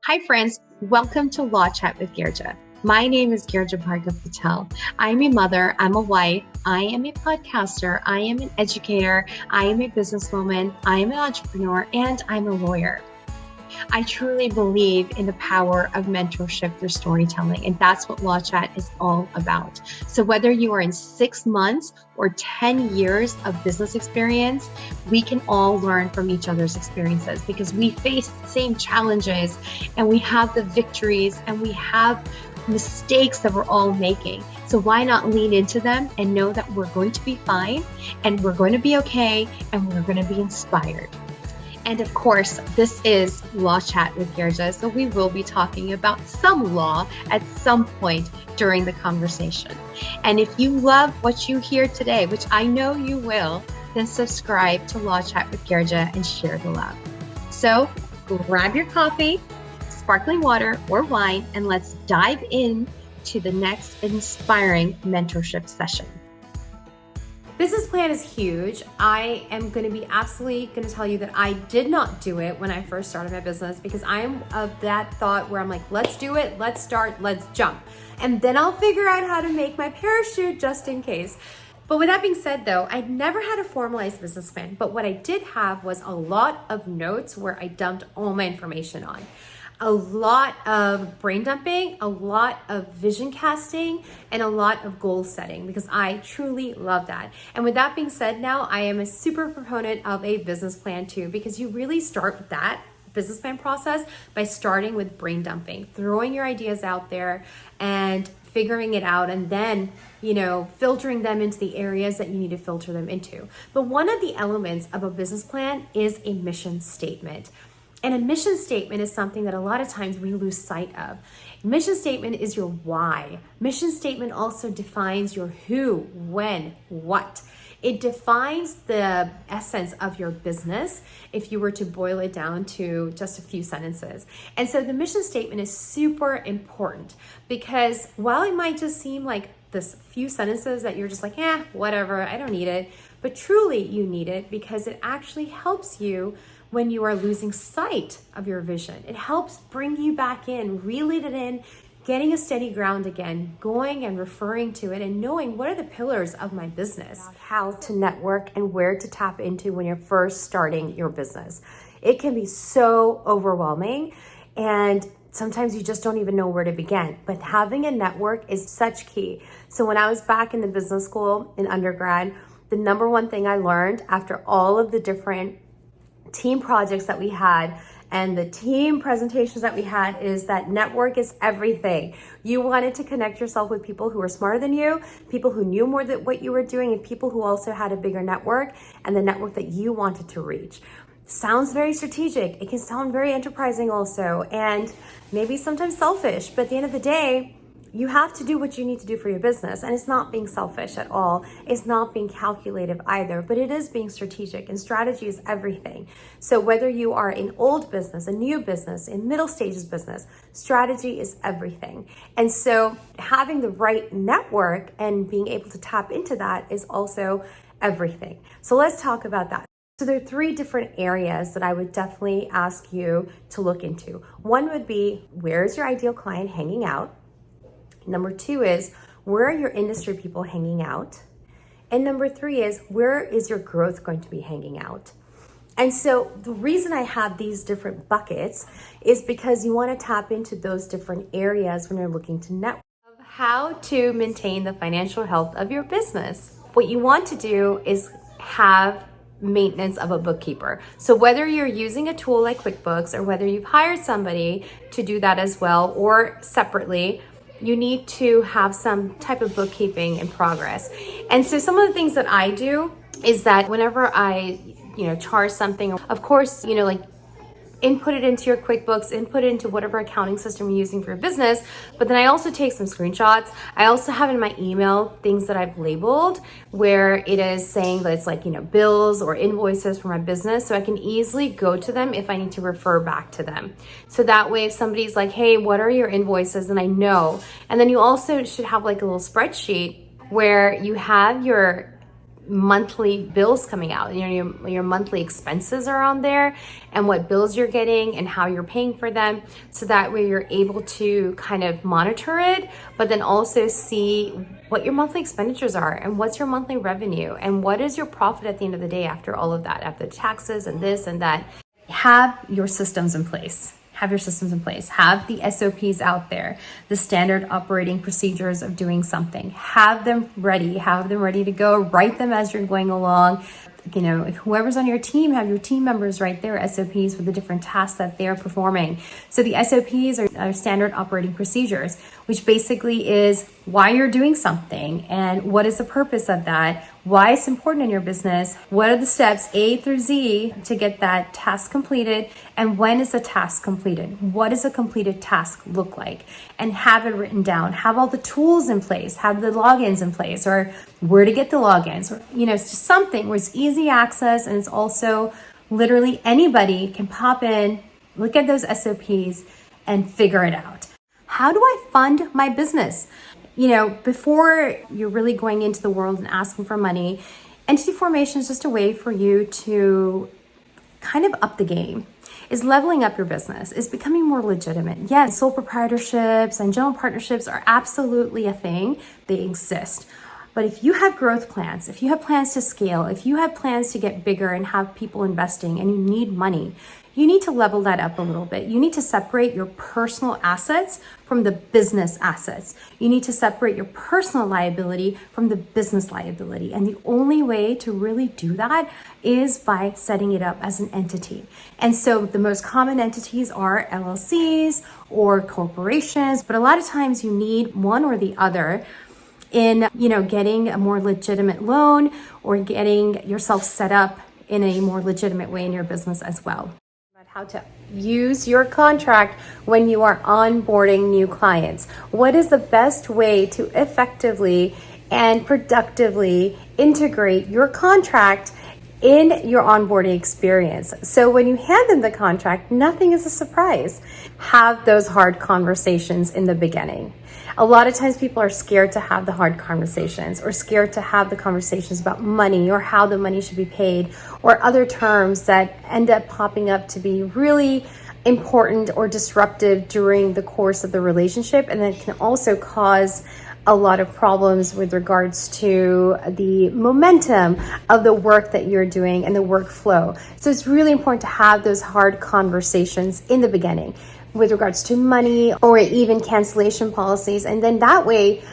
Hi friends, welcome to Law Chat with Girija. My name is Girija Patel. I'm a mother, I'm a wife, I am a podcaster, I am an educator, I am a businesswoman, I am an entrepreneur, and I'm a lawyer. I truly believe in the power of mentorship through storytelling, and that's what Law Chat is all about. So whether you are in 6 months or 10 years of business experience, we can all learn from each other's experiences because we face the same challenges and we have the victories and we have mistakes that we're all making. So why not lean into them and know that we're going to be fine and we're going to be okay and we're going to be inspired. And of course, this is Law Chat with Girija, so we will be talking about some law at some point during the conversation. And if you love what you hear today, which I know you will, then subscribe to Law Chat with Girija and share the love. So grab your coffee, sparkling water, or wine, and let's dive in to the next inspiring mentorship session. Business plan is huge. I am going to be absolutely going to tell you that I did not do it when I first started my business because I am of that thought where I'm like, let's do it, let's start, let's jump. And then I'll figure out how to make my parachute just in case. But with that being said though, I never had a formalized business plan, but what I did have was a lot of notes where I dumped all my information on. A lot of brain dumping, a lot of vision casting, and a lot of goal setting because I truly love that. And with that being said, now I am a super proponent of a business plan too, because you really start that business plan process by starting with brain dumping, throwing your ideas out there and figuring it out, and then, filtering them into the areas that you need to filter them into. But one of the elements of a business plan is a mission statement. And a mission statement is something that a lot of times we lose sight of. Mission statement is your why. Mission statement also defines your who, when, what. It defines the essence of your business if you were to boil it down to just a few sentences. And so the mission statement is super important because while it might just seem like this few sentences that you're just like, whatever, I don't need it. But truly you need it because it actually helps you when you are losing sight of your vision. It helps bring you back in, reel it in, getting a steady ground again, going and referring to it and knowing what are the pillars of my business, how to network and where to tap into when you're first starting your business. It can be so overwhelming and sometimes you just don't even know where to begin, but having a network is such key. So when I was back in the business school in undergrad, the number one thing I learned after all of the different team projects that we had and the team presentations that we had is that network is everything. You wanted to connect yourself with people who were smarter than you, people who knew more than what you were doing, and people who also had a bigger network and the network that you wanted to reach. Sounds very strategic. It can sound very enterprising also, and maybe sometimes selfish, but at the end of the day, you have to do what you need to do for your business. And it's not being selfish at all. It's not being calculative either, but it is being strategic, and strategy is everything. So whether you are in old business, a new business, in middle stages business, strategy is everything. And so having the right network and being able to tap into that is also everything. So let's talk about that. So there are 3 different areas that I would definitely ask you to look into. One would be, where is your ideal client hanging out? Number 2 is, where are your industry people hanging out? And number 3 is, where is your growth going to be hanging out? And so the reason I have these different buckets is because you want to tap into those different areas when you're looking to network. How to maintain the financial health of your business. What you want to do is have maintenance of a bookkeeper. So whether you're using a tool like QuickBooks or whether you've hired somebody to do that as well or separately, you need to have some type of bookkeeping in progress. And so some of the things that I do is that whenever I, charge something, of course, input it into your QuickBooks, input it into whatever accounting system you're using for your business. But then I also take some screenshots. I also have in my email things that I've labeled where it is saying that it's like, bills or invoices for my business. So I can easily go to them if I need to refer back to them. So that way, if somebody's like, hey, what are your invoices? And I know. And then you also should have like a little spreadsheet where you have your monthly bills coming out. Your monthly expenses are on there, and what bills you're getting and how you're paying for them. So that way you're able to kind of monitor it, but then also see what your monthly expenditures are and what's your monthly revenue and what is your profit at the end of the day after all of that, after taxes and this and that. Have your systems in place. Have your systems in place. Have the SOPs out there, the standard operating procedures of doing something. Have them ready. Have them ready to go. Write them as you're going along. Whoever's on your team, have your team members write their SOPs for the different tasks that they're performing. So the SOPs are standard operating procedures, which basically is why you're doing something and what is the purpose of that, why it's important in your business, what are the steps A through Z to get that task completed, and when is the task completed? What does a completed task look like? And have it written down. Have all the tools in place, have the logins in place, or where to get the logins, or it's just something where it's easy access, and it's also literally anybody can pop in, look at those SOPs, and figure it out. How do I fund my business? Before you're really going into the world and asking for money, entity formation is just a way for you to kind of up the game. Is leveling up your business, is becoming more legitimate. Yes, sole proprietorships and general partnerships are absolutely a thing. They exist. But if you have growth plans, if you have plans to scale, if you have plans to get bigger and have people investing and you need money, you need to level that up a little bit. You need to separate your personal assets from the business assets. You need to separate your personal liability from the business liability. And the only way to really do that is by setting it up as an entity. And so the most common entities are LLCs or corporations, but a lot of times you need one or the other in, getting a more legitimate loan or getting yourself set up in a more legitimate way in your business as well. How to use your contract when you are onboarding new clients. What is the best way to effectively and productively integrate your contract in your onboarding experience? So when you hand them the contract, nothing is a surprise. Have those hard conversations in the beginning. A lot of times people are scared to have the hard conversations or scared to have the conversations about money or how the money should be paid or other terms that end up popping up to be really important or disruptive during the course of the relationship, and that can also cause a lot of problems with regards to the momentum of the work that you're doing and the workflow. So it's really important to have those hard conversations in the beginning with regards to money or even cancellation policies. And then that way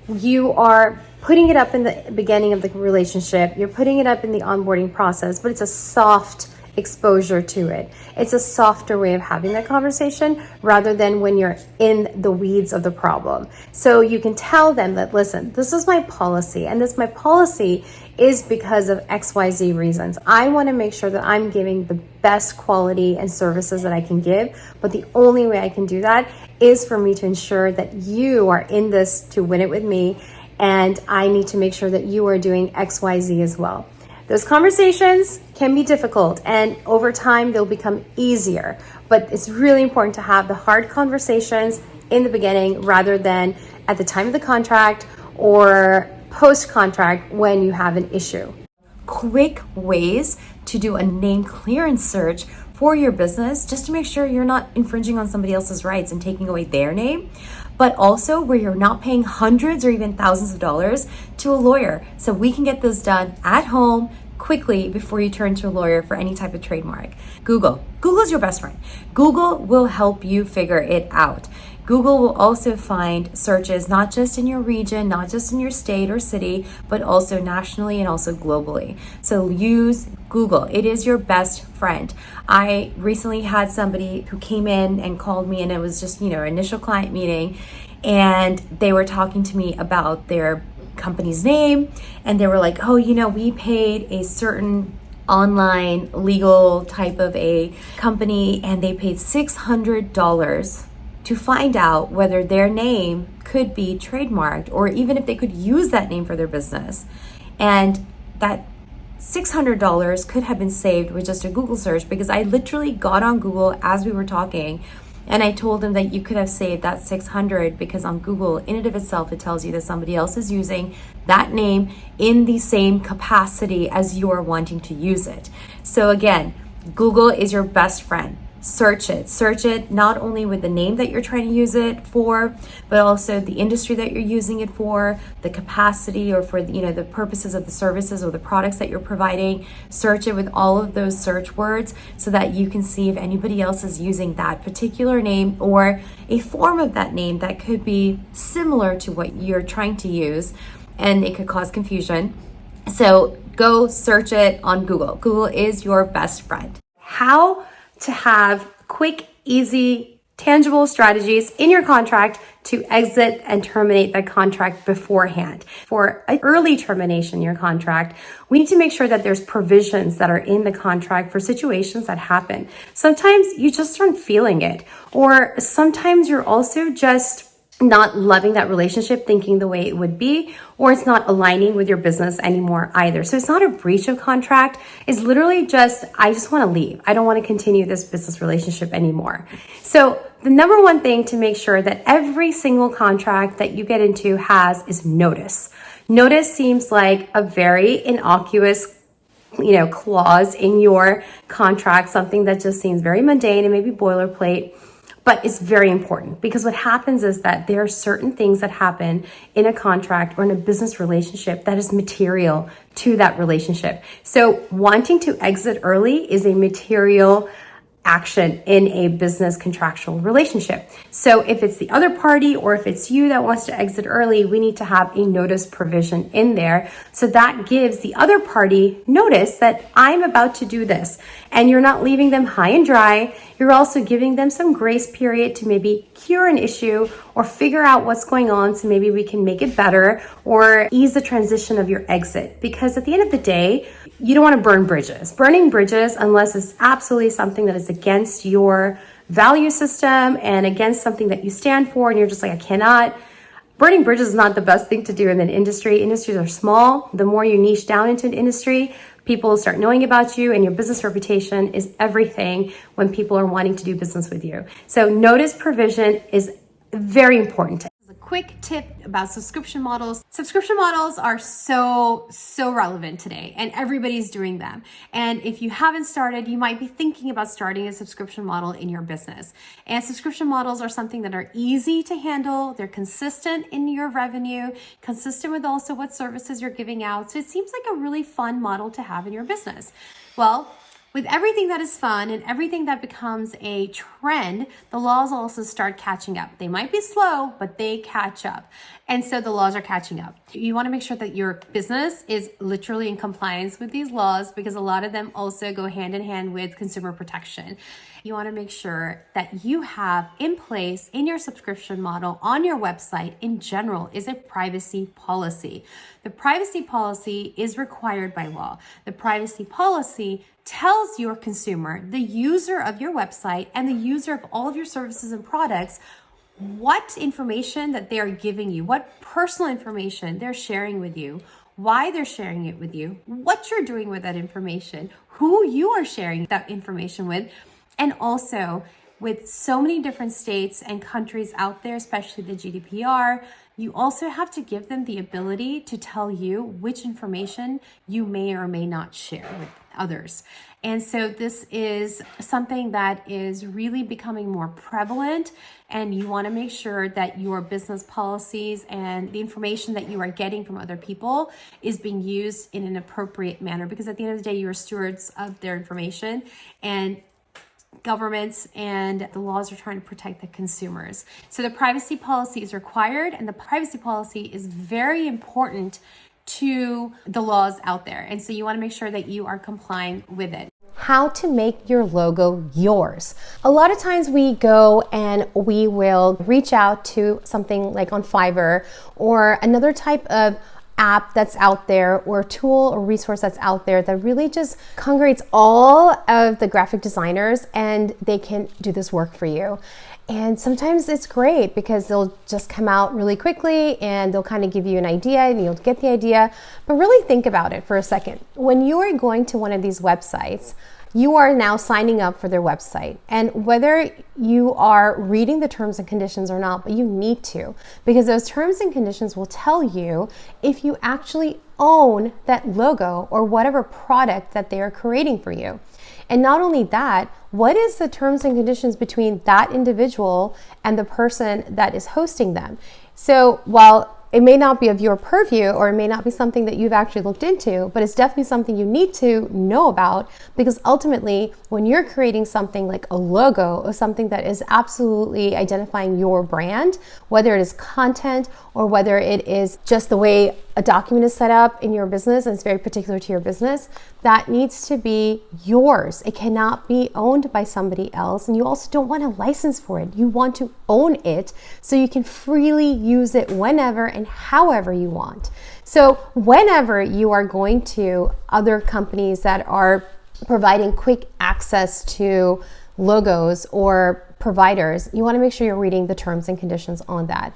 you are putting it up in the beginning of the relationship, you're putting it up in the onboarding process, but it's a soft exposure to it. It's a softer way of having that conversation rather than when you're in the weeds of the problem. So you can tell them that, listen, this is my policy, and my policy is because of XYZ reasons. I want to make sure that I'm giving the best quality and services that I can give, but the only way I can do that is for me to ensure that you are in this to win it with me, and I need to make sure that you are doing XYZ as well. Those conversations can be difficult, and over time they'll become easier, but it's really important to have the hard conversations in the beginning rather than at the time of the contract or post-contract when you have an issue. Quick ways to do a name clearance search for your business, just to make sure you're not infringing on somebody else's rights and taking away their name, but also where you're not paying hundreds or even thousands of dollars to a lawyer. So we can get this done at home quickly before you turn to a lawyer for any type of trademark. Google is your best friend. Google will help you figure it out. Google will also find searches not just in your region, not just in your state or city, but also nationally and also globally. So use Google. It is your best friend. I recently had somebody who came in and called me, and it was just, initial client meeting, and they were talking to me about their company's name, and they were like, oh, we paid a certain online legal type of a company, and they paid $600 to find out whether their name could be trademarked or even if they could use that name for their business. And that $600 could have been saved with just a Google search, because I literally got on Google as we were talking And I told him that you could have saved that 600 because on Google, in and of itself, it tells you that somebody else is using that name in the same capacity as you're wanting to use it. So again, Google is your best friend. Search it not only with the name that you're trying to use it for, but also the industry that you're using it for, the capacity, or for the purposes of the services or the products that you're providing. Search it with all of those search words so that you can see if anybody else is using that particular name or a form of that name that could be similar to what you're trying to use, and it could cause confusion. So go search it on Google. Google is your best friend. How to have quick, easy, tangible strategies in your contract to exit and terminate the contract beforehand. For an early termination in your contract, we need to make sure that there's provisions that are in the contract for situations that happen. Sometimes you just aren't feeling it, or sometimes you're also just not loving that relationship, thinking the way it would be, or it's not aligning with your business anymore either. So it's not a breach of contract. It's literally just, I just want to leave. I don't want to continue this business relationship anymore. So the number one thing to make sure that every single contract that you get into has is notice. Notice seems like a very innocuous clause in your contract, something that just seems very mundane and maybe boilerplate. But it's very important, because what happens is that there are certain things that happen in a contract or in a business relationship that is material to that relationship. So wanting to exit early is a material action in a business contractual relationship. So if it's the other party or if it's you that wants to exit early, we need to have a notice provision in there. So that gives the other party notice that I'm about to do this, and you're not leaving them high and dry. You're also giving them some grace period to maybe cure an issue or figure out what's going on, so maybe we can make it better or ease the transition of your exit. Because at the end of the day, you don't want to burn bridges. Burning bridges, unless it's absolutely something that is against your value system and against something that you stand for, and you're just like, I cannot. Burning bridges is not the best thing to do in an industry. Industries are small. The more you niche down into an industry, people will start knowing about you, and your business reputation is everything when people are wanting to do business with you. So notice provision is very important. A quick tip about subscription models. Subscription models are so relevant today, and everybody's doing them. And if you haven't started, you might be thinking about starting a subscription model in your business. And subscription models are something that are easy to handle. They're consistent in your revenue, consistent with also what services you're giving out. So it seems like a really fun model to have in your business. Well, with everything that is fun and everything that becomes a trend, the laws also start catching up. They might be slow, but they catch up. And so the laws are catching up. You want to make sure that your business is literally in compliance with these laws, because a lot of them also go hand in hand with consumer protection. You want to make sure that you have in place in your subscription model on your website in general is a privacy policy. The privacy policy is required by law. The privacy policy tells your consumer, the user of your website and the user of all of your services and products, what information that they are giving you, what personal information they're sharing with you, why they're sharing it with you, what you're doing with that information, who you are sharing that information with. And also, with so many different states and countries out there, especially the GDPR, you also have to give them the ability to tell you which information you may or may not share with others. And so this is something that is really becoming more prevalent, and you want to make sure that your business policies and the information that you are getting from other people is being used in an appropriate manner, because at the end of the day, you are stewards of their information, and governments and the laws are trying to protect the consumers. So the privacy policy is required, and the privacy policy is very important to the laws out there. And so you want to make sure that you are complying with it. How to make your logo yours. A lot of times we go and we will reach out to something like on Fiverr or another type of app that's out there, or tool or resource that's out there that really just congregates all of the graphic designers, and they can do this work for you. And sometimes it's great because they'll just come out really quickly and they'll kind of give you an idea and you'll get the idea. But really think about it for a second. When you are going to one of these websites, you are now signing up for their website. And whether you are reading the terms and conditions or not, but you need to, because those terms and conditions will tell you if you actually own that logo or whatever product that they are creating for you. And not only that, what is the terms and conditions between that individual and the person that is hosting them? So while it may not be of your purview, or it may not be something that you've actually looked into, but it's definitely something you need to know about, because ultimately, when you're creating something like a logo or something that is absolutely identifying your brand, whether it is content or whether it is just the way a document is set up in your business and it's very particular to your business, that needs to be yours. It cannot be owned by somebody else. And you also don't want a license for it. You want to own it so you can freely use it whenever and however you want. So whenever you are going to other companies that are providing quick access to logos or providers, you want to make sure you're reading the terms and conditions on that.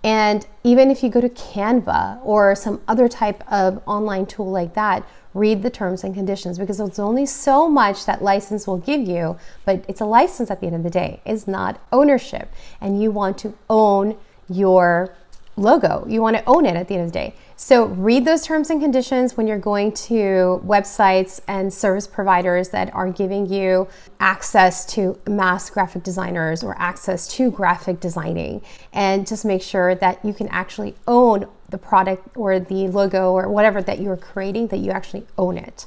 And even if you go to Canva or some other type of online tool like that, read the terms and conditions, because there's only so much that license will give you, but it's a license at the end of the day. It's not ownership. And you want to own your logo. You want to own it at the end of the day. So read those terms and conditions when you're going to websites and service providers that are giving you access to mass graphic designers or access to graphic designing, and just make sure that you can actually own the product or the logo or whatever that you're creating, that you actually own it.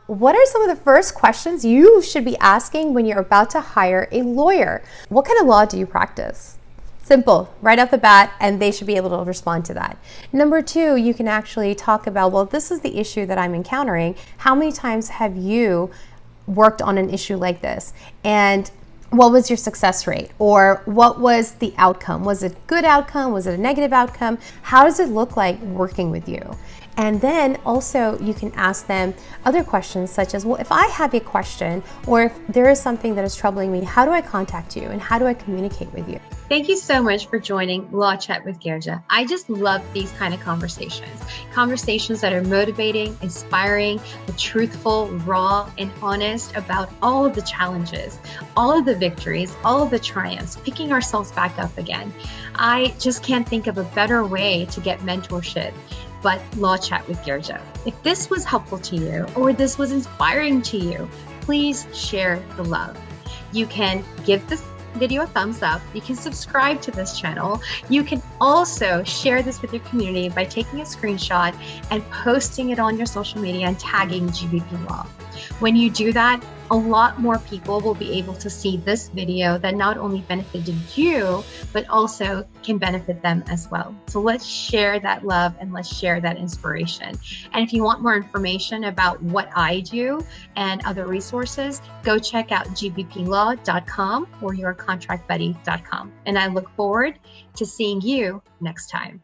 What are some of the first questions you should be asking when you're about to hire a lawyer? What kind of law do you practice? Simple, right off the bat, and they should be able to respond to that. Number two, you can actually talk about, well, this is the issue that I'm encountering. How many times have you worked on an issue like this? And what was your success rate? Or what was the outcome? Was it a good outcome? Was it a negative outcome? How does it look like working with you? And then also you can ask them other questions such as, well, if I have a question or if there is something that is troubling me, how do I contact you and how do I communicate with you? Thank you so much for joining Law Chat with Girija. I just love these kind of conversations. Conversations that are motivating, inspiring, but truthful, raw, and honest about all of the challenges, all of the victories, all of the triumphs, picking ourselves back up again. I just can't think of a better way to get mentorship but Law Chat with Girija. If this was helpful to you or this was inspiring to you, please share the love. You can give this video a thumbs up. You can subscribe to this channel. You can also share this with your community by taking a screenshot and posting it on your social media and tagging GBP Law. When you do that, a lot more people will be able to see this video that not only benefited you, but also can benefit them as well. So let's share that love and let's share that inspiration. And if you want more information about what I do and other resources, go check out gbplaw.com or yourcontractbuddy.com. And I look forward to seeing you next time.